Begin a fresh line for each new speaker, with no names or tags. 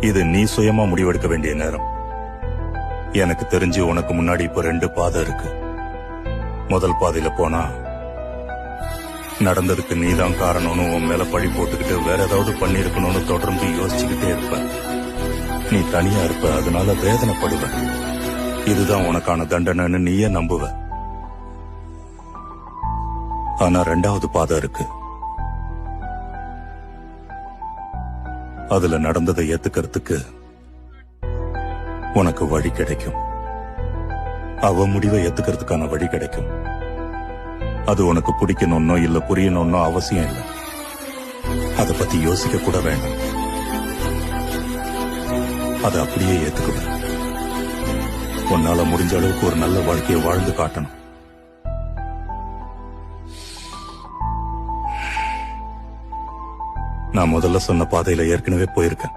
இது நீ சுயமா முடிவெடுக்க வேண்டிய நேரம். எனக்கு தெரிஞ்சு உனக்கு முன்னாடி இப்ப 2 பாதை இருக்கு. முதல் பாதையில போனா நடந்ததுக்கு நீதான் காரணம்னு உன் மேல பழி போட்டுக்கிட்டு வேற ஏதாவது பண்ணிருக்கணும்னு தொடர்ந்து யோசிச்சுக்கிட்டே இருப்ப. நீ தனியா இருப்ப, அதனால வேதனைப்படுவ. இதுதான் உனக்கான தண்டனைன்னு நீயே நம்புவ. ஆனா 2வது பாதை இருக்கு. அதுல நடந்ததை ஏத்துக்கிறதுக்கு உனக்கு வழி கிடைக்கும். அவ முடிவை ஏத்துக்கிறதுக்கான வழி கிடைக்கும். அது உனக்கு பிடிக்கணும்னோ இல்ல புரியணும்னோ அவசியம் இல்லை. அத பத்தி யோசிக்க கூட வேண்டாம். அதை அப்படியே ஏத்துக்குவ. உன்னால முடிஞ்ச அளவுக்கு ஒரு நல்ல வாழ்க்கையை வாழ்ந்து காட்டணும். நான் முதல்ல சொன்ன பாதையில ஏற்கனவே போயிருக்கேன்.